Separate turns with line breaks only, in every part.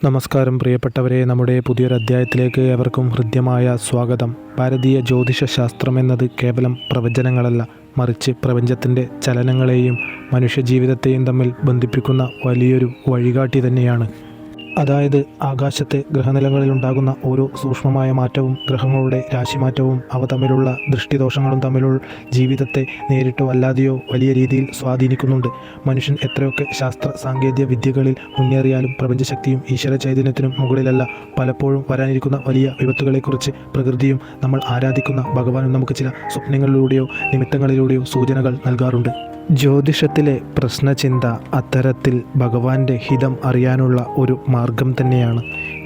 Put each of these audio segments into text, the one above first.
നമസ്കാരം പ്രിയപ്പെട്ടവരെ, നമ്മുടെ പുതിയൊരു അധ്യായത്തിലേക്ക് ഏവർക്കും ഹൃദ്യമായ സ്വാഗതം. ഭാരതീയ ജ്യോതിഷ ശാസ്ത്രം എന്നത് കേവലം പ്രവചനങ്ങളല്ല, മറിച്ച് പ്രപഞ്ചത്തിൻ്റെ ചലനങ്ങളെയും മനുഷ്യജീവിതത്തെയും തമ്മിൽ ബന്ധിപ്പിക്കുന്ന വലിയൊരു വഴികാട്ടി തന്നെയാണ്. അതായത് ആകാശത്തെ ഗ്രഹനിലകളിലുണ്ടാകുന്ന ഓരോ സൂക്ഷ്മമായ മാറ്റവും ഗ്രഹങ്ങളുടെ രാശിമാറ്റവും അവ തമ്മിലുള്ള ദൃഷ്ടിദോഷങ്ങളും തമ്മിലുള്ള ജീവിതത്തെ നേരിട്ടോ അല്ലാതെയോ വലിയ രീതിയിൽ സ്വാധീനിക്കുന്നുണ്ട്. മനുഷ്യൻ എത്രയൊക്കെ ശാസ്ത്ര സാങ്കേതിക വിദ്യകളിൽ മുന്നേറിയാലും പ്രപഞ്ചശക്തിയും ഈശ്വര ചൈതന്യത്തിനും മുകളിലല്ല. പലപ്പോഴും വരാനിരിക്കുന്ന വലിയ വിപത്തുകളെക്കുറിച്ച് പ്രകൃതിയും നമ്മൾ ആരാധിക്കുന്ന ഭഗവാനും നമുക്ക് ചില സ്വപ്നങ്ങളിലൂടെയോ നിമിത്തങ്ങളിലൂടെയോ സൂചനകൾ നൽകാറുണ്ട്. ജ്യോതിഷത്തിലെ പ്രശ്നചിന്ത അത്തരത്തിൽ ഭഗവാന്റെ ഹിതം അറിയാനുള്ള ഒരു മാർഗം തന്നെയാണ്.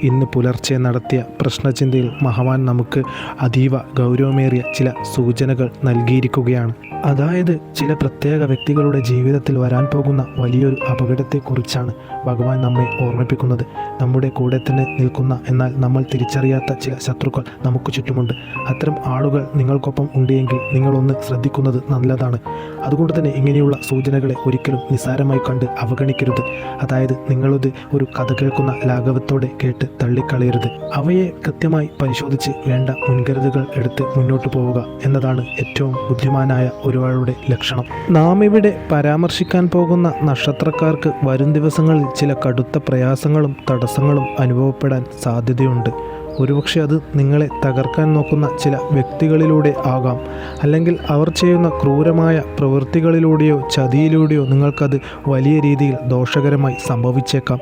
ഇന്ന് പുലർച്ചെ നടത്തിയ പ്രശ്നചിന്തയിൽ ഭഗവാൻ നമുക്ക് അതീവ ഗൗരവമേറിയ ചില സൂചനകൾ നൽകിയിരിക്കുകയാണ്. അതായത് ചില പ്രത്യേക വ്യക്തികളുടെ ജീവിതത്തിൽ വരാൻ പോകുന്ന വലിയൊരു അപകടത്തെക്കുറിച്ചാണ് ഭഗവാൻ നമ്മെ ഓർമ്മിപ്പിക്കുന്നത്. നമ്മുടെ കൂടെ തന്നെ നിൽക്കുന്ന എന്നാൽ നമ്മൾ തിരിച്ചറിയാത്ത ചില ശത്രുക്കൾ നമുക്ക് ചുറ്റുമുണ്ട്. അത്തരം ആളുകൾ നിങ്ങൾക്കൊപ്പം ഉണ്ടെങ്കിൽ നിങ്ങളൊന്ന് ശ്രദ്ധിക്കുന്നത് നല്ലതാണ്. അതുകൊണ്ട് തന്നെ ഇങ്ങനെയുള്ള സൂചനകളെ ഒരിക്കലും നിസ്സാരമായി കണ്ട് അവഗണിക്കരുത്. അതായത് നിങ്ങളത് ഒരു കഥ കേൾക്കുന്ന ലാഘവത്തോടെ കേട്ട് തള്ളിക്കളയരുത്. അവയെ കൃത്യമായി പരിശോധിച്ച് വേണ്ട മുൻകരുതലുകൾ എടുത്ത് മുന്നോട്ട് പോവുക എന്നതാണ് ഏറ്റവും ബുദ്ധിമാനായ ഒരാളുടെ ലക്ഷണം. നാം ഇവിടെ പരാമർശിക്കാൻ പോകുന്ന നക്ഷത്രക്കാർക്ക് വരും ദിവസങ്ങളിൽ ചില കടുത്ത പ്രയാസങ്ങളും തടസ്സങ്ങളും അനുഭവപ്പെടാൻ സാധ്യതയുണ്ട്. ഒരുപക്ഷെ അത് നിങ്ങളെ തകർക്കാൻ നോക്കുന്ന ചില വ്യക്തികളിലൂടെ ആകാം, അല്ലെങ്കിൽ അവർ ചെയ്യുന്ന ക്രൂരമായ പ്രവൃത്തികളിലൂടെയോ ചതിയിലൂടെയോ നിങ്ങൾക്കത് വലിയ രീതിയിൽ ദോഷകരമായി സംഭവിച്ചേക്കാം.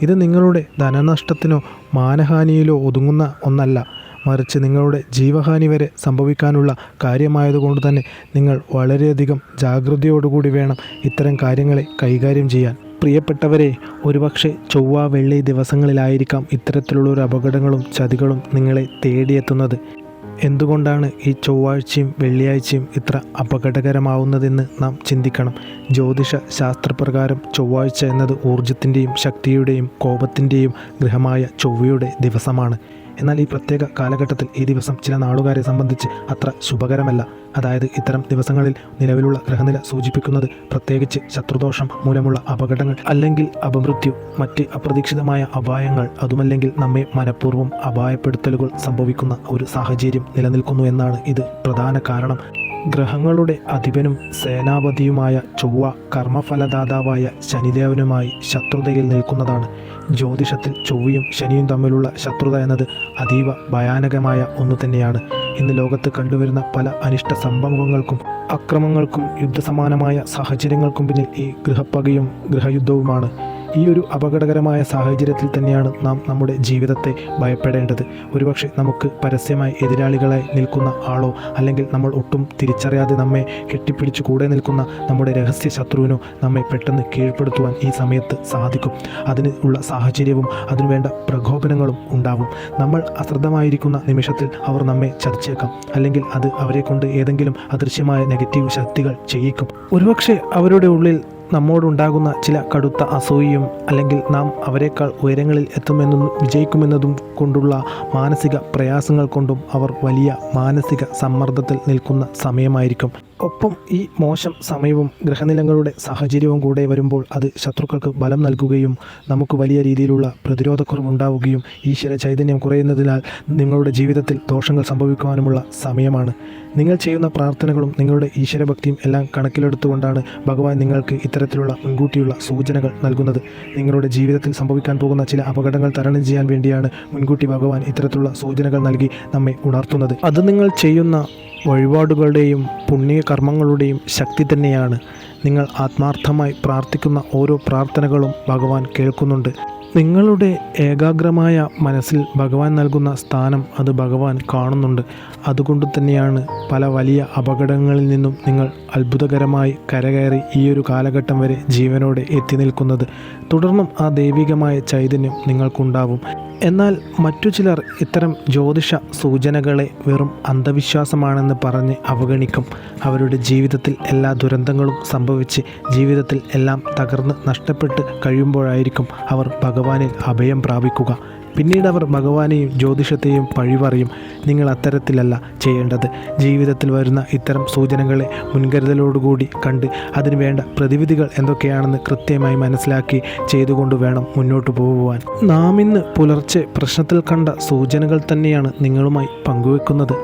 ഇത് നിങ്ങളുടെ ധനനഷ്ടത്തിനോ മാനഹാനിയിലോ ഒതുങ്ങുന്ന ഒന്നല്ല, മറിച്ച് നിങ്ങളുടെ ജീവഹാനി വരെ സംഭവിക്കാനുള്ള കാര്യമായതുകൊണ്ട് തന്നെ നിങ്ങൾ വളരെയധികം ജാഗ്രതയോടുകൂടി വേണം ഇത്തരം കാര്യങ്ങളെ കൈകാര്യം ചെയ്യാൻ. പ്രിയപ്പെട്ടവരെ, ഒരുപക്ഷെ ചൊവ്വ വെള്ളി ദിവസങ്ങളിലായിരിക്കാം ഇത്തരത്തിലുള്ള ഒരു അപകടങ്ങളും ചതികളും നിങ്ങളെ തേടിയെത്തുന്നത്. എന്തുകൊണ്ടാണ് ഈ ചൊവ്വാഴ്ചയും വെള്ളിയാഴ്ചയും ഇത്ര അപകടകരമാവുന്നതെന്ന് നാം ചിന്തിക്കണം. ജ്യോതിഷ ശാസ്ത്രപ്രകാരം ചൊവ്വാഴ്ച എന്നത് ഊർജത്തിൻ്റെയും ശക്തിയുടെയും കോപത്തിൻ്റെയും ഗ്രഹമായ ചൊവ്വയുടെ ദിവസമാണ്. എന്നാൽ ഈ പ്രത്യേക കാലഘട്ടത്തിൽ ഈ ദിവസം ചില നാളുകാരെ സംബന്ധിച്ച് അത്ര ശുഭകരമല്ല. അതായത് ഇത്തരം ദിവസങ്ങളിൽ നിലവിലുള്ള ഗ്രഹനില സൂചിപ്പിക്കുന്നത് പ്രത്യേകിച്ച് ശത്രുദോഷം മൂലമുള്ള അപകടങ്ങൾ, അല്ലെങ്കിൽ അപമൃത്യു, മറ്റ് അപ്രതീക്ഷിതമായ അപായങ്ങൾ, അതുമല്ലെങ്കിൽ നമ്മെ മനഃപൂർവ്വം അപായപ്പെടുത്തലുകൾ സംഭവിക്കുന്ന ഒരു സാഹചര്യം നിലനിൽക്കുന്നു എന്നാണ് ഇത് പ്രധാന കാരണം. ഗ്രഹങ്ങളുടെ അധിപനും സേനാപതിയുമായ ചൊവ്വ കർമ്മഫലദാതാവായ ശനിദേവനുമായി ശത്രുതയിൽ നിൽക്കുന്നതാണ്. ജ്യോതിഷത്തിൽ ചൊവ്വയും ശനിയും തമ്മിലുള്ള ശത്രുത എന്നത് അതീവ ഭയാനകമായ ഒന്നു തന്നെയാണ്. ഇന്ന് ലോകത്ത് കണ്ടുവരുന്ന പല അനിഷ്ട സംഭവങ്ങൾക്കും അക്രമങ്ങൾക്കും യുദ്ധസമാനമായ സാഹചര്യങ്ങൾക്കും പിന്നിൽ ഈ ഗൃഹപ്പകയും ഗൃഹയുദ്ധവുമാണ്. ഈ ഒരു അപകടകരമായ സാഹചര്യത്തിൽ തന്നെയാണ് നാം നമ്മുടെ ജീവിതത്തെ ഭയപ്പെടേണ്ടത്. ഒരുപക്ഷെ നമുക്ക് പരസ്യമായി എതിരാളികളായി നിൽക്കുന്ന ആളോ, അല്ലെങ്കിൽ നമ്മൾ ഒട്ടും തിരിച്ചറിയാതെ നമ്മെ കെട്ടിപ്പിടിച്ച് കൂടെ നിൽക്കുന്ന നമ്മുടെ രഹസ്യ ശത്രുവിനോ നമ്മെ പെട്ടെന്ന് കീഴ്പ്പെടുത്തുവാൻ ഈ സമയത്ത് സാധിക്കും. അതിന് ഉള്ള സാഹചര്യവും അതിനുവേണ്ട പ്രകോപനങ്ങളും ഉണ്ടാവും. നമ്മൾ അശ്രദ്ധമായിരിക്കുന്ന നിമിഷത്തിൽ അവർ നമ്മെ ചതിച്ചേക്കാം, അല്ലെങ്കിൽ അത് അവരെ കൊണ്ട് ഏതെങ്കിലും അദൃശ്യമായ നെഗറ്റീവ് ശക്തികൾ ചെയ്യിക്കും. ഒരുപക്ഷെ അവരുടെ ഉള്ളിൽ നമ്മോടുണ്ടാകുന്ന ചില കടുത്ത അസൂയയും, അല്ലെങ്കിൽ നാം അവരെക്കാൾ ഉയരങ്ങളിൽ എത്തുമെന്നും വിജയിക്കുമെന്നതും കൊണ്ടുള്ള മാനസിക പ്രയാസങ്ങൾ കൊണ്ടും അവർ വലിയ മാനസിക സമ്മർദ്ദത്തിൽ നിൽക്കുന്ന സമയമായിരിക്കും. ഒപ്പം ഈ മോശം സമയവും ഗ്രഹനിലങ്ങളുടെ സാഹചര്യവും കൂടെ വരുമ്പോൾ അത് ശത്രുക്കൾക്ക് ബലം നൽകുകയും നമുക്ക് വലിയ രീതിയിലുള്ള പ്രതിരോധക്കുറവുണ്ടാവുകയും ഈശ്വര ചൈതന്യം കുറയുന്നതിനാൽ നിങ്ങളുടെ ജീവിതത്തിൽ ദോഷങ്ങൾ സംഭവിക്കുവാനുമുള്ള സമയമാണ്. നിങ്ങൾ ചെയ്യുന്ന പ്രാർത്ഥനകളും നിങ്ങളുടെ ഈശ്വരഭക്തിയും എല്ലാം കണക്കിലെടുത്തുകൊണ്ടാണ് ഭഗവാൻ നിങ്ങൾക്ക് ഇത്തരത്തിലുള്ള മുൻകൂട്ടിയുള്ള സൂചനകൾ നൽകുന്നത്. നിങ്ങളുടെ ജീവിതത്തിൽ സംഭവിക്കാൻ പോകുന്ന ചില അപകടങ്ങൾ തരണം ചെയ്യാൻ വേണ്ടിയാണ് മുൻകൂട്ടി ഭഗവാൻ ഇത്തരത്തിലുള്ള സൂചനകൾ നൽകി നമ്മെ ഉണർത്തുന്നത്. അത് നിങ്ങൾ ചെയ്യുന്ന വഴിപാടുകളുടെയും പുണ്യകർമ്മങ്ങളുടെയും ശക്തി തന്നെയാണ്. നിങ്ങൾ ആത്മാർത്ഥമായി പ്രാർത്ഥിക്കുന്ന ഓരോ പ്രാർത്ഥനകളും ഭഗവാൻ കേൾക്കുന്നുണ്ട്. നിങ്ങളുടെ ഏകാഗ്രമായ മനസ്സിൽ ഭഗവാൻ നൽകുന്ന സ്ഥാനം അത് ഭഗവാൻ കാണുന്നുണ്ട്. അതുകൊണ്ട് തന്നെയാണ് പല വലിയ അപകടങ്ങളിൽ നിന്നും നിങ്ങൾ അത്ഭുതകരമായി കരകയറി ഈ ഒരു കാലഘട്ടം വരെ ജീവനോടെ എത്തി നിൽക്കുന്നത്. തുടർന്നും ആ ദൈവികമായ ചൈതന്യം നിങ്ങൾക്കുണ്ടാവും. എന്നാൽ മറ്റു ചിലർ ഇത്തരം ജ്യോതിഷ സൂചനകളെ വെറും അന്ധവിശ്വാസമാണെന്ന് പറഞ്ഞ് അവഗണിക്കും. അവരുടെ ജീവിതത്തിൽ എല്ലാ ദുരന്തങ്ങളും സംഭവിച്ച് ജീവിതത്തിൽ എല്ലാം തകർന്ന് നഷ്ടപ്പെട്ട് കഴിയുമ്പോഴായിരിക്കും അവർ ഭഗവാനിൽ അഭയം പ്രാപിക്കുക. പിന്നീട് അവർ ഭഗവാനെയും ജ്യോതിഷത്തെയും പഴിപറയും. നിങ്ങൾ അത്തരത്തിലല്ല ചെയ്യേണ്ടത്. ജീവിതത്തിൽ വരുന്ന ഇത്തരം സൂചനകളെ മുൻകരുതലോടുകൂടി കണ്ട് അതിന് വേണ്ട പ്രതിവിധികൾ എന്തൊക്കെയാണെന്ന് കൃത്യമായി മനസ്സിലാക്കി ചെയ്തുകൊണ്ട് വേണം മുന്നോട്ട് പോകുവാൻ. നാം ഇന്ന് പുലർച്ചെ പ്രശ്നത്തിൽ കണ്ട സൂചനകൾ തന്നെയാണ് നിങ്ങളുമായി പങ്കുവെക്കുന്നത്.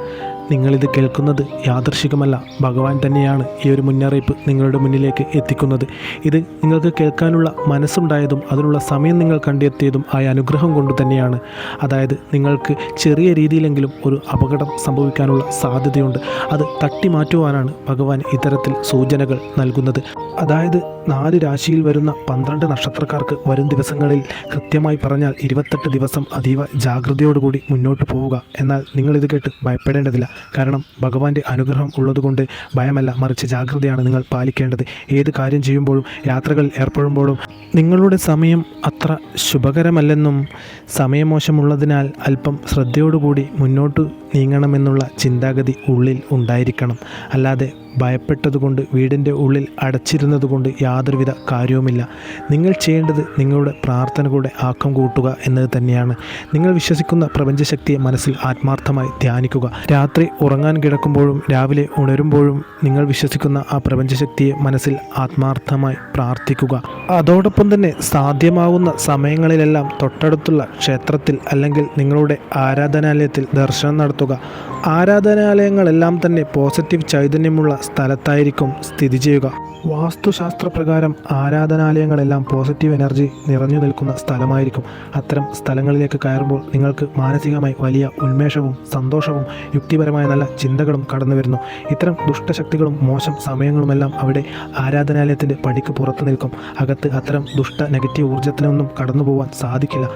നിങ്ങളിത് കേൾക്കുന്നത് യാദൃശികമല്ല. ഭഗവാൻ തന്നെയാണ് ഈ ഒരു മുന്നറിയിപ്പ് നിങ്ങളുടെ മുന്നിലേക്ക് എത്തിക്കുന്നത്. ഇത് നിങ്ങൾക്ക് കേൾക്കാനുള്ള മനസ്സുണ്ടായതും അതിനുള്ള സമയം നിങ്ങൾ കണ്ടെത്തിയതും ആയ അനുഗ്രഹം കൊണ്ട് തന്നെയാണ്. അതായത് നിങ്ങൾക്ക് ചെറിയ രീതിയിലെങ്കിലും ഒരു അപകടം സംഭവിക്കാനുള്ള സാധ്യതയുണ്ട്. അത് തട്ടി മാറ്റുവാനാണ് ഭഗവാൻ ഇത്തരത്തിൽ സൂചനകൾ നൽകുന്നത്. അതായത് 4 രാശിയിൽ വരുന്ന 12 നക്ഷത്രക്കാർക്ക് വരും ദിവസങ്ങളിൽ കൃത്യമായി പറഞ്ഞാൽ 28 ദിവസം അതീവ ജാഗ്രതയോടുകൂടി മുന്നോട്ട് പോവുക. എന്നാൽ നിങ്ങളിത് കേട്ട് ഭയപ്പെടേണ്ടതില്ല. കാരണം ഭഗവാന്റെ അനുഗ്രഹം ഉള്ളതുകൊണ്ട് ഭയമല്ല, മറിച്ച് ജാഗ്രതയാണ് നിങ്ങൾ പാലിക്കേണ്ടത്. ഏത് കാര്യം ചെയ്യുമ്പോഴും യാത്രകളിൽ ഏർപ്പെടുമ്പോഴും നിങ്ങളുടെ സമയം അത്ര ശുഭകരമല്ലെന്നും സമയമോശമുള്ളതിനാൽ അല്പം ശ്രദ്ധയോടുകൂടി മുന്നോട്ട് നീങ്ങണമെന്നുള്ള ചിന്താഗതി ഉള്ളിൽ ഉണ്ടായിരിക്കണം. അല്ലാതെ ഭയപ്പെട്ടതുകൊണ്ട് വീടിൻ്റെ ഉള്ളിൽ അടച്ചിരുന്നതുകൊണ്ട് യാതൊരുവിധ കാര്യവുമില്ല. നിങ്ങൾ ചെയ്യേണ്ടത് നിങ്ങളുടെ പ്രാർത്ഥനകളുടെ ആക്കം കൂട്ടുക എന്നത് തന്നെയാണ്. നിങ്ങൾ വിശ്വസിക്കുന്ന പ്രപഞ്ചശക്തിയെ മനസ്സിൽ ആത്മാർത്ഥമായി ധ്യാനിക്കുക. രാത്രി ഉറങ്ങാൻ കിടക്കുമ്പോഴും രാവിലെ ഉണരുമ്പോഴും നിങ്ങൾ വിശ്വസിക്കുന്ന ആ പ്രപഞ്ചശക്തിയെ മനസ്സിൽ ആത്മാർത്ഥമായി പ്രാർത്ഥിക്കുക. അതോടൊപ്പം തന്നെ സാധ്യമാകുന്ന സമയങ്ങളിലെല്ലാം തൊട്ടടുത്തുള്ള ക്ഷേത്രത്തിൽ അല്ലെങ്കിൽ നിങ്ങളുടെ ആരാധനാലയത്തിൽ ദർശനം നടത്തുക. ആരാധനാലയങ്ങളെല്ലാം തന്നെ പോസിറ്റീവ് ചൈതന്യമുള്ള സ്ഥലത്തായിരിക്കും സ്ഥിതി ചെയ്യുക. വാസ്തുശാസ്ത്രപ്രകാരം ആരാധനാലയങ്ങളെല്ലാം പോസിറ്റീവ് എനർജി നിറഞ്ഞു നിൽക്കുന്ന സ്ഥലമായിരിക്കും. അത്തരം സ്ഥലങ്ങളിലേക്ക് കയറുമ്പോൾ നിങ്ങൾക്ക് മാനസികമായി വലിയ ഉന്മേഷവും സന്തോഷവും യുക്തിപരമായ നല്ല ചിന്തകളും കടന്നു വരുന്നു. ഇത്തരം ദുഷ്ടശക്തികളും മോശം സമയങ്ങളുമെല്ലാം അവിടെ ആരാധനാലയത്തിൻ്റെ പടിക്ക് പുറത്തു നിൽക്കും. അകത്ത് അത്തരം നെഗറ്റീവ് ഊർജ്ജത്തിനൊന്നും കടന്നു പോകാൻ സാധിക്കില്ല.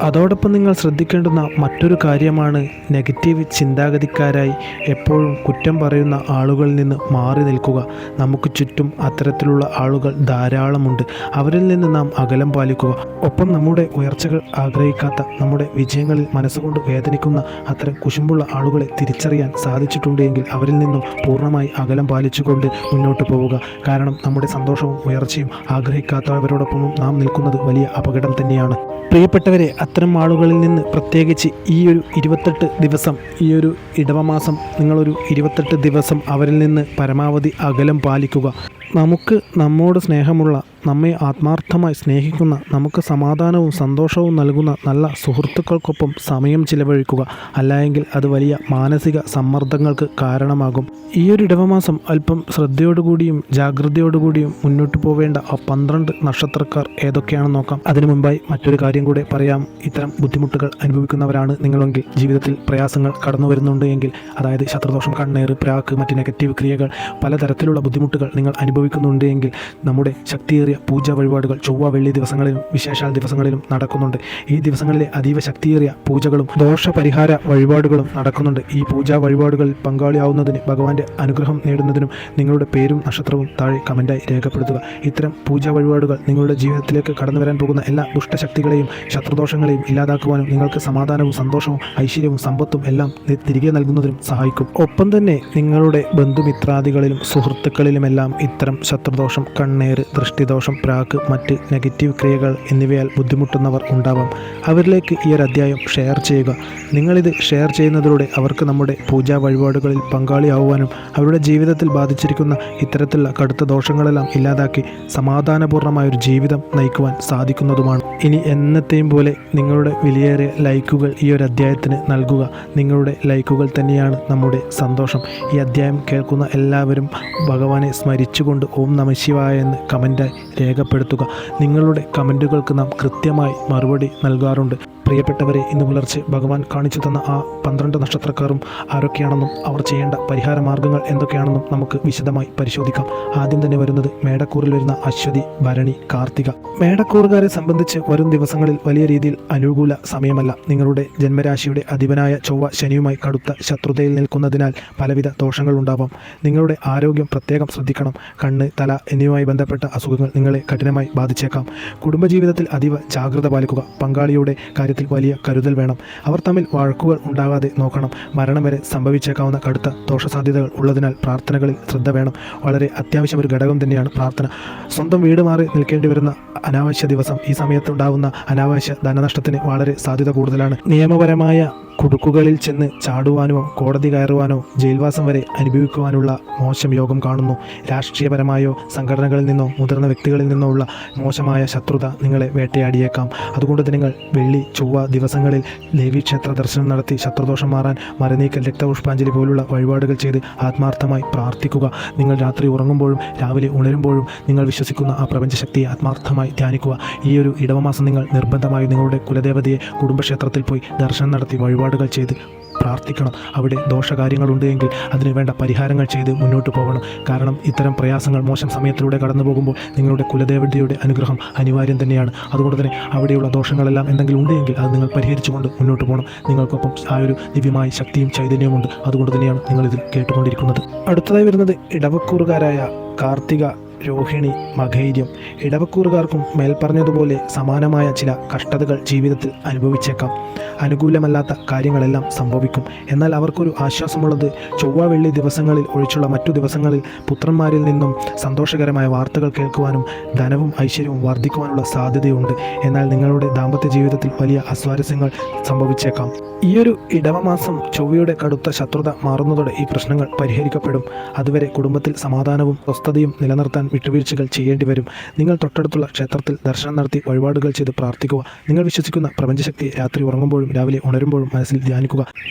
അതോടൊപ്പം നിങ്ങൾ ശ്രദ്ധിക്കേണ്ടുന്ന മറ്റൊരു കാര്യമാണ് നെഗറ്റീവ് ചിന്താഗതിക്കാരായി എപ്പോഴും കുറ്റം പറയുന്ന ആളുകളിൽ നിന്ന് മാറി നിൽക്കുക. നമുക്ക് ചുറ്റും അത്തരത്തിലുള്ള ആളുകൾ ധാരാളമുണ്ട്. അവരിൽ നിന്ന് നാം അകലം പാലിക്കുക. ഒപ്പം നമ്മുടെ ഉയർച്ചകൾ ആഗ്രഹിക്കാത്ത, നമ്മുടെ വിജയങ്ങളിൽ മനസ്സുകൊണ്ട് വേദനിക്കുന്ന അത്തരം കുശുമ്പുള്ള ആളുകളെ തിരിച്ചറിയാൻ സാധിച്ചിട്ടുണ്ടെങ്കിൽ അവരിൽ നിന്നും പൂർണ്ണമായി അകലം പാലിച്ചുകൊണ്ട് മുന്നോട്ട് പോവുക. കാരണം നമ്മുടെ സന്തോഷവും ഉയർച്ചയും ആഗ്രഹിക്കാത്തവരോടൊപ്പവും നാം നിൽക്കുന്നത് വലിയ അപകടം തന്നെയാണ്. പ്രിയപ്പെട്ടവരെ, അത്തരം ആളുകളിൽ നിന്ന് പ്രത്യേകിച്ച് ഈ ഒരു 28 ദിവസം, ഈ ഒരു ഇടവമാസം നിങ്ങളൊരു 28 ദിവസം അവരിൽ നിന്ന് പരമാവധി അകലം പാലിക്കുക. നമുക്ക് നമ്മോട് സ്നേഹമുള്ള, നമ്മെ ആത്മാർത്ഥമായി സ്നേഹിക്കുന്ന, നമുക്ക് സമാധാനവും സന്തോഷവും നൽകുന്ന നല്ല സുഹൃത്തുക്കൾക്കൊപ്പം സമയം ചിലവഴിക്കുക. അല്ലായെങ്കിൽ അത് വലിയ മാനസിക സമ്മർദ്ദങ്ങൾക്ക് കാരണമാകും. ഈ ഒരു ഇടവമാസം അല്പം ശ്രദ്ധയോടുകൂടിയും ജാഗ്രതയോടുകൂടിയും മുന്നോട്ട് പോവേണ്ട ആ 12 നക്ഷത്രക്കാർ ഏതൊക്കെയാണെന്ന് നോക്കാം. അതിനു മുമ്പായി മറ്റൊരു കാര്യം കൂടെ പറയാം. ഇത്തരം ബുദ്ധിമുട്ടുകൾ അനുഭവിക്കുന്നവരാണ് നിങ്ങളെങ്കിൽ, ജീവിതത്തിൽ പ്രയാസങ്ങൾ കടന്നു വരുന്നുണ്ട് എങ്കിൽ, അതായത് ശത്രുദോഷം, കണ്ണേറ്, പ്രാക്ക്, മറ്റ് നെഗറ്റീവ് ക്രിയകൾ, പലതരത്തിലുള്ള ബുദ്ധിമുട്ടുകൾ നിങ്ങൾ അനുഭവിക്കുന്നുണ്ട് എങ്കിൽ നമ്മുടെ ശക്തിയേറിയ പൂജാ വഴിപാടുകൾ ചൊവ്വ വെള്ളി ദിവസങ്ങളിലും വിശേഷാൽ ദിവസങ്ങളിലും നടക്കുന്നുണ്ട്. ഈ ദിവസങ്ങളിലെ അതീവ ശക്തിയേറിയ പൂജകളും ദോഷപരിഹാര വഴിപാടുകളും നടക്കുന്നുണ്ട്. ഈ പൂജാ വഴിപാടുകളിൽ പങ്കാളിയാവുന്നതിന്, ഭഗവാന്റെ അനുഗ്രഹം നേടുന്നതിനും നിങ്ങളുടെ പേരും നക്ഷത്രവും താഴെ കമൻറ്റായി രേഖപ്പെടുത്തുക. ഇത്തരം പൂജാ വഴിപാടുകൾ നിങ്ങളുടെ ജീവിതത്തിലേക്ക് കടന്നു വരാൻ പോകുന്ന എല്ലാ ദുഷ്ടശക്തികളെയും ശത്രുദോഷങ്ങളെയും ഇല്ലാതാക്കുവാനും നിങ്ങൾക്ക് സമാധാനവും സന്തോഷവും ഐശ്വര്യവും സമ്പത്തും എല്ലാം തിരികെ നൽകുന്നതിനും സഹായിക്കും. ഒപ്പം തന്നെ നിങ്ങളുടെ ബന്ധുമിത്രാദികളിലും സുഹൃത്തുക്കളിലുമെല്ലാം ഇത്തരം ശത്രുദോഷം, കണ്ണേറ്, ദൃഷ്ടിദോഷം, പ്രാക്ക്, മറ്റ് നെഗറ്റീവ് ക്രിയകൾ എന്നിവയാൽ ബുദ്ധിമുട്ടുന്നവർ ഉണ്ടാവാം. അവരിലേക്ക് ഈ ഒരു അധ്യായം ഷെയർ ചെയ്യുക. നിങ്ങളിത് ഷെയർ ചെയ്യുന്നതിലൂടെ അവർക്ക് നമ്മുടെ പൂജാ വഴിപാടുകളിൽ പങ്കാളിയാവുവാനും അവരുടെ ജീവിതത്തിൽ ബാധിച്ചിരിക്കുന്ന ഇത്തരത്തിലുള്ള കടുത്ത ദോഷങ്ങളെല്ലാം ഇല്ലാതാക്കി സമാധാനപൂർണ്ണമായൊരു ജീവിതം നയിക്കുവാൻ സാധിക്കുന്നതുമാണ്. ഇനി എന്നത്തെയും പോലെ നിങ്ങളുടെ വിലയേറിയ ലൈക്കുകൾ ഈ ഒരു അധ്യായത്തിന് നൽകുക. നിങ്ങളുടെ ലൈക്കുകൾ തന്നെയാണ് നമ്മുടെ സന്തോഷം. ഈ അധ്യായം കേൾക്കുന്ന എല്ലാവരും ഭഗവാനെ സ്മരിച്ചുകൊണ്ട് ഓം നമഃ ശിവായ എന്ന് കമൻറ്റായി രേഖപ്പെടുത്തുക. നിങ്ങളുടെ കമൻറ്റുകൾക്ക് നാം കൃത്യമായി മറുപടി നൽകാറുണ്ട്. പ്രിയപ്പെട്ടവരെ, ഇന്ന് പുലർച്ചെ ഭഗവാൻ കാണിച്ചു തന്ന ആ 12 നക്ഷത്രക്കാരും ആരൊക്കെയാണെന്നും അവർ ചെയ്യേണ്ട പരിഹാര മാർഗ്ഗങ്ങൾ എന്തൊക്കെയാണെന്നും നമുക്ക് വിശദമായി പരിശോധിക്കാം. ആദ്യം തന്നെ വരുന്നത് മേടക്കൂറിൽ വരുന്ന അശ്വതി, ഭരണി, കാർത്തിക. മേടക്കൂറുകാരെ സംബന്ധിച്ച് വരും ദിവസങ്ങളിൽ വലിയ രീതിയിൽ അനുകൂല സമയമല്ല. നിങ്ങളുടെ ജന്മരാശിയുടെ അധിപനായ ചൊവ്വ ശനിയുമായി കടുത്ത ശത്രുതയിൽ നിൽക്കുന്നതിനാൽ പലവിധ ദോഷങ്ങൾ ഉണ്ടാവാം. നിങ്ങളുടെ ആരോഗ്യം പ്രത്യേകം ശ്രദ്ധിക്കണം. കണ്ണ്, തല എന്നിവയുമായി ബന്ധപ്പെട്ട അസുഖങ്ങൾ നിങ്ങളെ കഠിനമായി ബാധിച്ചേക്കാം. കുടുംബജീവിതത്തിൽ അതീവ ജാഗ്രത പാലിക്കുക. പങ്കാളിയുടെ കാര്യത്തിൽ കാര്യത്തിൽ വലിയ കരുതൽ വേണം. അവർ തമ്മിൽ വഴക്കുകൾ ഉണ്ടാകാതെ നോക്കണം. മരണം വരെ സംഭവിച്ചേക്കാവുന്ന കടുത്ത ദോഷസാധ്യതകൾ ഉള്ളതിനാൽ പ്രാർത്ഥനകളിൽ ശ്രദ്ധ വേണം. വളരെ അത്യാവശ്യം ഒരു ഘടകം തന്നെയാണ് പ്രാർത്ഥന. സ്വന്തം വീട് മാറി നിൽക്കേണ്ടി വരുന്ന അനാവശ്യ ദിവസം, ഈ സമയത്തുണ്ടാകുന്ന അനാവശ്യ ധനനഷ്ടത്തിന് വളരെ സാധ്യത കൂടുതലാണ്. നിയമപരമായ കുടുക്കുകളിൽ ചെന്ന് ചാടുവാനോ കോടതി കയറുവാനോ ജയിൽവാസം വരെ അനുഭവിക്കുവാനുള്ള മോശം യോഗം കാണുന്നു. രാഷ്ട്രീയപരമായോ സംഘടനകളിൽ നിന്നോ മുതിർന്ന വ്യക്തികളിൽ നിന്നോ ഉള്ള മോശമായ ശത്രുത നിങ്ങളെ വേട്ടയാടിയേക്കാം. അതുകൊണ്ട് നിങ്ങൾ വെള്ളി ചൊവ്വ ദിവസങ്ങളിൽ ദേവീക്ഷേത്ര ദർശനം നടത്തി ശത്രുദോഷം മാറാൻ മരനീക്കൽ, രക്തപുഷ്പാഞ്ജലി പോലുള്ള വഴിപാടുകൾ ചെയ്ത് ആത്മാർത്ഥമായി പ്രാർത്ഥിക്കുക. നിങ്ങൾ രാത്രി ഉറങ്ങുമ്പോഴും രാവിലെ ഉണരുമ്പോഴും നിങ്ങൾ വിശ്വസിക്കുന്ന ആ പ്രപഞ്ചശക്തിയെ ആത്മാർത്ഥമായി ധ്യാനിക്കുക. ഈ ഒരു ഇടവമാസം നിങ്ങൾ നിർബന്ധമായി നിങ്ങളുടെ കുലദേവതയെ കുടുംബക്ഷേത്രത്തിൽ പോയി ദർശനം നടത്തി വഴിപാടുകൾ ചെയ്ത് പ്രാർത്ഥിക്കണം. അവിടെ ദോഷകാര്യങ്ങളുണ്ട് എങ്കിൽ അതിന് വേണ്ട പരിഹാരങ്ങൾ ചെയ്ത് മുന്നോട്ട് പോകണം. കാരണം ഇത്തരം പ്രയാസങ്ങൾ, മോശം സമയത്തിലൂടെ കടന്നു പോകുമ്പോൾ നിങ്ങളുടെ കുലദേവതയുടെ അനുഗ്രഹം അനിവാര്യം തന്നെയാണ്. അതുകൊണ്ട് തന്നെ അവിടെയുള്ള ദോഷങ്ങളെല്ലാം എന്തെങ്കിലും ഉണ്ടെങ്കിൽ അത് നിങ്ങൾ പരിഹരിച്ചുകൊണ്ട് മുന്നോട്ട് പോകണം. നിങ്ങൾക്കൊപ്പം ആ ഒരു ദിവ്യമായ ശക്തിയും ചൈതന്യവുമുണ്ട്. അതുകൊണ്ട് തന്നെയാണ് നിങ്ങളിത് കേട്ടുകൊണ്ടിരിക്കുന്നത്. അടുത്തതായി വരുന്നത് ഇടവക്കൂറുകാരായ കാർത്തിക, രോഹിണി, മകൈര്യം. ഇടവക്കൂറുകാർക്കും മേൽപ്പറഞ്ഞതുപോലെ സമാനമായ ചില കഷ്ടതകൾ ജീവിതത്തിൽ അനുഭവിച്ചേക്കാം. അനുകൂലമല്ലാത്ത കാര്യങ്ങളെല്ലാം സംഭവിക്കും. എന്നാൽ അവർക്കൊരു ആശ്വാസമുള്ളത് ചൊവ്വ വെള്ളി ദിവസങ്ങളിൽ ഒഴിച്ചുള്ള മറ്റു ദിവസങ്ങളിൽ പുത്രന്മാരിൽ നിന്നും സന്തോഷകരമായ വാർത്തകൾ കേൾക്കുവാനും ധനവും ഐശ്വര്യവും വർദ്ധിക്കുവാനുള്ള സാധ്യതയുണ്ട്. എന്നാൽ നിങ്ങളുടെ ദാമ്പത്യ ജീവിതത്തിൽ വലിയ അസ്വാരസ്യങ്ങൾ സംഭവിച്ചേക്കാം. ഈയൊരു ഇടവമാസം ചൊവ്വയുടെ കടുത്ത ശത്രുത മാറുന്നതോടെ ഈ പ്രശ്നങ്ങൾ പരിഹരിക്കപ്പെടും. അതുവരെ കുടുംബത്തിൽ സമാധാനവും സ്വസ്ഥതയും നിലനിർത്താൻ വിട്ടുവീഴ്ചകൾ ചെയ്യേണ്ടി വരും. നിങ്ങൾ തൊട്ടടുത്തുള്ള ക്ഷേത്രത്തിൽ ദർശനം നടത്തി വഴിപാടുകൾ ചെയ്ത് പ്രാർത്ഥിക്കുക. നിങ്ങൾ വിശ്വസിക്കുന്ന പ്രപഞ്ചശക്തിയെ രാത്രി ഉറങ്ങുമ്പോഴും രാവിലെ ഉണരുമ്പോഴും മനസ്സിൽ ധ്യാനിക്കുക.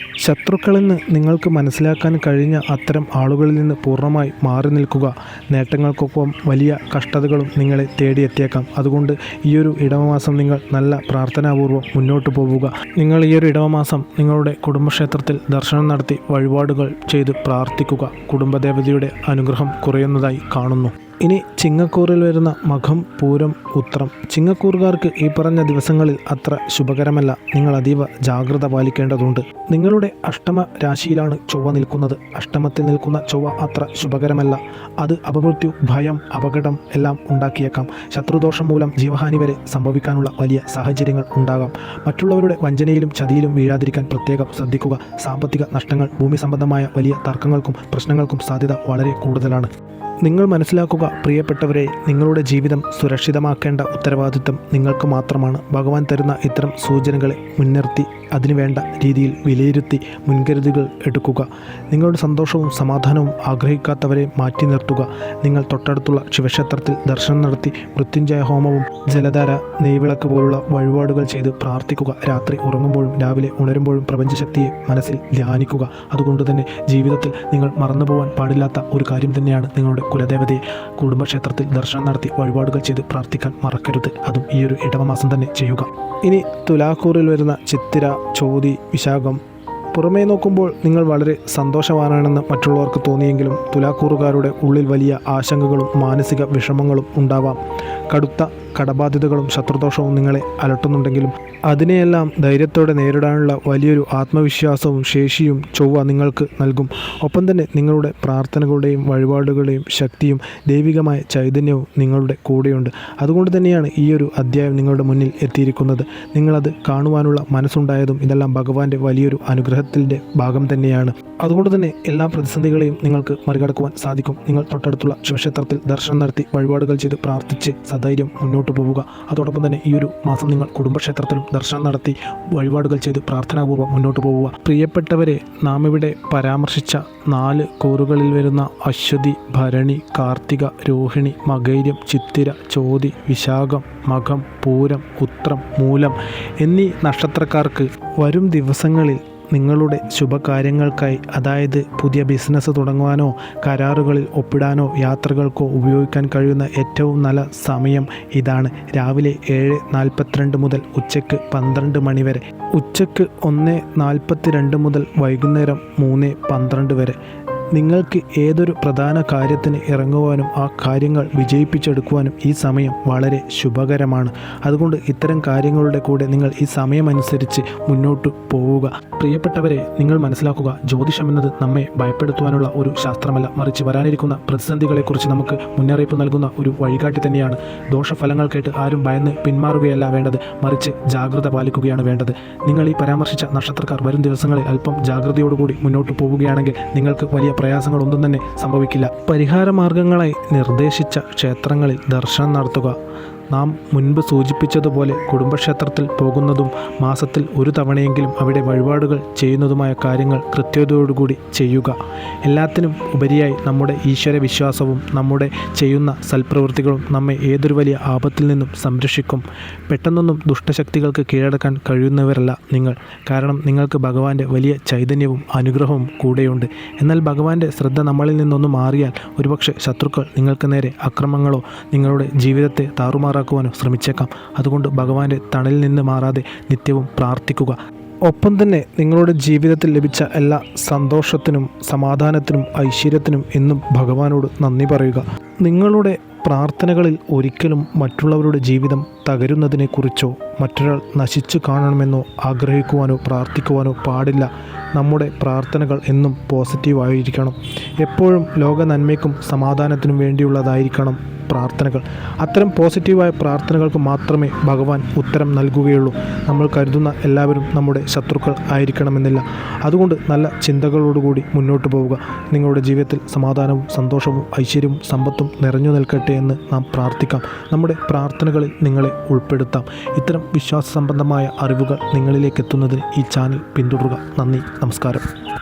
ശത്രുക്കളെന്ന് നിങ്ങൾക്ക് മനസ്സിലാക്കാൻ കഴിഞ്ഞ അത്തരം ആളുകളിൽ നിന്ന് പൂർണ്ണമായി മാറി നിൽക്കുക. നേട്ടങ്ങൾക്കൊപ്പം വലിയ കഷ്ടതകളും നിങ്ങളെ തേടിയെത്തിയേക്കാം. അതുകൊണ്ട് ഈയൊരു ഇടവമാസം നിങ്ങൾ നല്ല പ്രാർത്ഥനാപൂർവ്വം മുന്നോട്ട് പോവുക. നിങ്ങൾ ഈയൊരു ഇടവമാസം നിങ്ങളുടെ കുടുംബക്ഷേത്രത്തിൽ ദർശനം നടത്തി വഴിപാടുകൾ ചെയ്ത് പ്രാർത്ഥിക്കുക. കുടുംബദേവതയുടെ അനുഗ്രഹം കുറയുന്നതായി കാണുന്നു. ഇനി ചിങ്ങക്കൂറിൽ വരുന്ന മകം, പൂരം, ഉത്രം. ചിങ്ങക്കൂറുകാർക്ക് ഈ പറഞ്ഞ ദിവസങ്ങളിൽ അത്ര ശുഭകരമല്ല. നിങ്ങൾ അതീവ ജാഗ്രത പാലിക്കേണ്ടതുണ്ട്. നിങ്ങളുടെ അഷ്ടമ രാശിയിലാണ് ചൊവ്വ നിൽക്കുന്നത്. അഷ്ടമത്തിൽ നിൽക്കുന്ന ചൊവ്വ അത്ര ശുഭകരമല്ല. അത് അപമൃത്യു, ഭയം, അപകടം എല്ലാം ഉണ്ടാക്കിയേക്കാം. ശത്രുദോഷം മൂലം ജീവഹാനി വരെ സംഭവിക്കാനുള്ള വലിയ സാഹചര്യങ്ങൾ ഉണ്ടാകാം. മറ്റുള്ളവരുടെ വഞ്ചനയിലും ചതിയിലും വീഴാതിരിക്കാൻ പ്രത്യേകം ശ്രദ്ധിക്കുക. സാമ്പത്തിക നഷ്ടങ്ങൾ, ഭൂമി സംബന്ധമായ വലിയ തർക്കങ്ങൾക്കും പ്രശ്നങ്ങൾക്കും സാധ്യത വളരെ കൂടുതലാണ്. നിങ്ങൾ മനസ്സിലാക്കുക, പ്രിയപ്പെട്ടവരെ, നിങ്ങളുടെ ജീവിതം സുരക്ഷിതമാക്കേണ്ട ഉത്തരവാദിത്വം നിങ്ങൾക്ക് മാത്രമാണ്. ഭഗവാൻ തരുന്ന ഇത്തരം സൂചനകളെ മുൻനിർത്തി അതിനുവേണ്ട രീതിയിൽ വിലയിരുത്തി മുൻകരുതലുകൾ എടുക്കുക. നിങ്ങളുടെ സന്തോഷവും സമാധാനവും ആഗ്രഹിക്കാത്തവരെ മാറ്റി നിർത്തുക. നിങ്ങൾ തൊട്ടടുത്തുള്ള ശിവക്ഷേത്രത്തിൽ ദർശനം നടത്തി മൃത്യുഞ്ജയ ഹോമവും ജലധാര, നെയ്വിളക്ക് പോലുള്ള വഴിപാടുകൾ ചെയ്ത് പ്രാർത്ഥിക്കുക. രാത്രി ഉറങ്ങുമ്പോഴും രാവിലെ ഉണരുമ്പോഴും പ്രപഞ്ചശക്തിയെ മനസ്സിൽ ധ്യാനിക്കുക. അതുകൊണ്ട് തന്നെ ജീവിതത്തിൽ നിങ്ങൾ മറന്നുപോകാൻ പാടില്ലാത്ത ഒരു കാര്യം തന്നെയാണ് നിങ്ങളുടെ കുലദേവതയെ കുടുംബക്ഷേത്രത്തിൽ ദർശനം നടത്തി വഴിപാടുകൾ ചെയ്ത് പ്രാർത്ഥിക്കാൻ മറക്കരുത്. അതും ഈ ഒരു ഇടവമാസം തന്നെ ചെയ്യുക. ഇനി തുലാക്കൂറിൽ വരുന്ന ചിത്തിര, ചോതി, വിശാഖം. പുറമേ നോക്കുമ്പോൾ നിങ്ങൾ വളരെ സന്തോഷവാനാണെന്ന് മറ്റുള്ളവർക്ക് തോന്നിയെങ്കിലും തുലാക്കൂറുകാരുടെ ഉള്ളിൽ വലിയ ആശങ്കകളും മാനസിക വിഷമങ്ങളും ഉണ്ടാവാം. കടുത്ത കടബാധ്യതകളും ശത്രുദോഷവും നിങ്ങളെ അലട്ടുന്നുണ്ടെങ്കിലും അതിനെയെല്ലാം ധൈര്യത്തോടെ നേരിടാനുള്ള വലിയൊരു ആത്മവിശ്വാസവും ശേഷിയും ചൊവ്വ നിങ്ങൾക്ക് നൽകും. ഒപ്പം തന്നെ നിങ്ങളുടെ പ്രാർത്ഥനകളുടെയും വഴിപാടുകളുടെയും ശക്തിയും ദൈവികമായ ചൈതന്യവും നിങ്ങളുടെ കൂടെയുണ്ട്. അതുകൊണ്ട് തന്നെയാണ് ഈ ഒരു അധ്യായം നിങ്ങളുടെ മുന്നിൽ എത്തിയിരിക്കുന്നത്. നിങ്ങളത് കാണുവാനുള്ള മനസ്സുണ്ടായതും ഇതെല്ലാം ഭഗവാന്റെ വലിയൊരു അനുഗ്രഹത്തിൻ്റെ ഭാഗം തന്നെയാണ്. അതുകൊണ്ട് തന്നെ എല്ലാ പ്രതിസന്ധികളെയും നിങ്ങൾക്ക് മറികടക്കുവാൻ സാധിക്കും. നിങ്ങൾ തൊട്ടടുത്തുള്ള ശിവക്ഷേത്രത്തിൽ ദർശനം നടത്തി വഴിപാടുകൾ ചെയ്ത് പ്രാർത്ഥിച്ച് സധൈര്യം മുന്നോട്ട് പോവുക. അതോടൊപ്പം തന്നെ ഈ ഒരു മാസം നിങ്ങൾ കുടുംബക്ഷേത്രത്തിലും ദർശനം നടത്തി വഴിപാടുകൾ ചെയ്ത് പ്രാർത്ഥനാപൂർവ്വം മുന്നോട്ട് പോവുക. പ്രിയപ്പെട്ടവരെ, നാം ഇവിടെ പരാമർശിച്ച 4 കൂറുകളിൽ വരുന്ന അശ്വതി, ഭരണി, കാർത്തിക, രോഹിണി, മകൈര്യം, ചിത്തിര, ചോതി, വിശാഖം, മകം, പൂരം, ഉത്രം, മൂലം എന്നീ നക്ഷത്രക്കാർക്ക് വരും ദിവസങ്ങളിൽ നിങ്ങളുടെ ശുഭകാര്യങ്ങൾക്കായി, അതായത് പുതിയ ബിസിനസ് തുടങ്ങുവാനോ കരാറുകളിൽ ഒപ്പിടാനോ യാത്രകൾക്കോ ഉപയോഗിക്കാൻ കഴിയുന്ന ഏറ്റവും നല്ല സമയം ഇതാണ്. രാവിലെ 7:42 മുതൽ ഉച്ചയ്ക്ക് 12 മണി വരെ, ഉച്ചയ്ക്ക് 1:42 മുതൽ വൈകുന്നേരം 3:12 വരെ. നിങ്ങൾക്ക് ഏതൊരു പ്രധാന കാര്യത്തിന് ഇറങ്ങുവാനും ആ കാര്യങ്ങൾ വിജയിപ്പിച്ചെടുക്കുവാനും ഈ സമയം വളരെ ശുഭകരമാണ്. അതുകൊണ്ട് ഇത്തരം കാര്യങ്ങളുടെ കൂടെ നിങ്ങൾ ഈ സമയമനുസരിച്ച് മുന്നോട്ട് പോവുക. പ്രിയപ്പെട്ടവരെ, നിങ്ങൾ മനസ്സിലാക്കുക, ജ്യോതിഷം എന്നത് നമ്മെ ഭയപ്പെടുത്തുവാനുള്ള ഒരു ശാസ്ത്രമല്ല, മറിച്ച് വരാനിരിക്കുന്ന പ്രതിസന്ധികളെക്കുറിച്ച് നമുക്ക് മുന്നറിയിപ്പ് നൽകുന്ന ഒരു വഴികാട്ടി തന്നെയാണ്. ദോഷഫലങ്ങൾ കേട്ട് ആരും ഭയന്ന് പിന്മാറുകയല്ല വേണ്ടത്, മറിച്ച് ജാഗ്രത പാലിക്കുകയാണ് വേണ്ടത്. നിങ്ങൾ ഈ പരാമർശിച്ച നക്ഷത്രക്കാർ വരും ദിവസങ്ങളിൽ അല്പം ജാഗ്രതയോടുകൂടി മുന്നോട്ട് പോവുകയാണെങ്കിൽ നിങ്ങൾക്ക് വലിയ പ്രയാസങ്ങളൊന്നും തന്നെ സംഭവിക്കില്ല. പരിഹാര മാർഗങ്ങളായി നിർദ്ദേശിച്ച ക്ഷേത്രങ്ങളിൽ ദർശനം നടത്തുക. നാം മുൻപ് സൂചിപ്പിച്ചതുപോലെ കുടുംബക്ഷേത്രത്തിൽ പോകുന്നതും മാസത്തിൽ ഒരു തവണയെങ്കിലും അവിടെ വഴിപാടുകൾ ചെയ്യുന്നതുമായ കാര്യങ്ങൾ കൃത്യതയോടുകൂടി ചെയ്യുക. എല്ലാത്തിനും ഉപരിയായി നമ്മുടെ ഈശ്വര വിശ്വാസവും നമ്മുടെ ചെയ്യുന്ന സൽപ്രവൃത്തികളും നമ്മെ ഏതൊരു വലിയ ആപത്തിൽ നിന്നും സംരക്ഷിക്കും. പെട്ടെന്നൊന്നും ദുഷ്ടശക്തികൾക്ക് കീഴടക്കാൻ കഴിയുന്നവരല്ല നിങ്ങൾ. കാരണം നിങ്ങൾക്ക് ഭഗവാന്റെ വലിയ ചൈതന്യവും അനുഗ്രഹവും കൂടെയുണ്ട്. എന്നാൽ ഭഗവാന്റെ ശ്രദ്ധ നമ്മളിൽ നിന്നൊന്ന് മാറിയാൽ ഒരുപക്ഷെ ശത്രുക്കൾ നിങ്ങൾക്ക് നേരെ അക്രമങ്ങളോ നിങ്ങളുടെ ജീവിതത്തെ താറുമാറാക്കുവാനോ ശ്രമിച്ചേക്കാം. അതുകൊണ്ട് ഭഗവാന്റെ തണലിൽ നിന്ന് മാറാതെ നിത്യവും പ്രാർത്ഥിക്കുക. ഒപ്പം തന്നെ നിങ്ങളുടെ ജീവിതത്തിൽ ലഭിച്ച എല്ലാ സന്തോഷത്തിനും സമാധാനത്തിനും ഐശ്വര്യത്തിനും എന്നും ഭഗവാനോട് നന്ദി പറയുക. നിങ്ങളുടെ പ്രാർത്ഥനകളിൽ ഒരിക്കലും മറ്റുള്ളവരുടെ ജീവിതം തകരുന്നതിനെക്കുറിച്ചോ മറ്റൊരാൾ നശിച്ചു കാണണമെന്നോ ആഗ്രഹിക്കുവാനോ പ്രാർത്ഥിക്കുവാനോ പാടില്ല. നമ്മുടെ പ്രാർത്ഥനകൾ എന്നും പോസിറ്റീവായിരിക്കണം. എപ്പോഴും ലോക നന്മയ്ക്കും സമാധാനത്തിനും വേണ്ടിയുള്ളതായിരിക്കണം പ്രാർത്ഥനകൾ. അത്തരം പോസിറ്റീവായ പ്രാർത്ഥനകൾക്ക് മാത്രമേ ഭഗവാൻ ഉത്തരം നൽകുകയുള്ളൂ. നമ്മൾ കരുതുന്ന എല്ലാവരും നമ്മുടെ ശത്രുക്കൾ ആയിരിക്കണമെന്നില്ല. അതുകൊണ്ട് നല്ല ചിന്തകളോടുകൂടി മുന്നോട്ട് പോവുക. നിങ്ങളുടെ ജീവിതത്തിൽ സമാധാനവും സന്തോഷവും ഐശ്വര്യവും സമ്പത്തും നിറഞ്ഞു നിൽക്കട്ടെ എന്ന് നാം പ്രാർത്ഥിക്കാം. നമ്മുടെ പ്രാർത്ഥനകളിൽ നിങ്ങളെ ഉൾപ്പെടുത്താം. ഇത്തരം വിശ്വാസ സംബന്ധമായ അറിവുകൾ നിങ്ങളിലേക്ക് എത്തുന്നതിന് ഈ ചാനൽ പിന്തുടരുക. നന്ദി, നമസ്കാരം.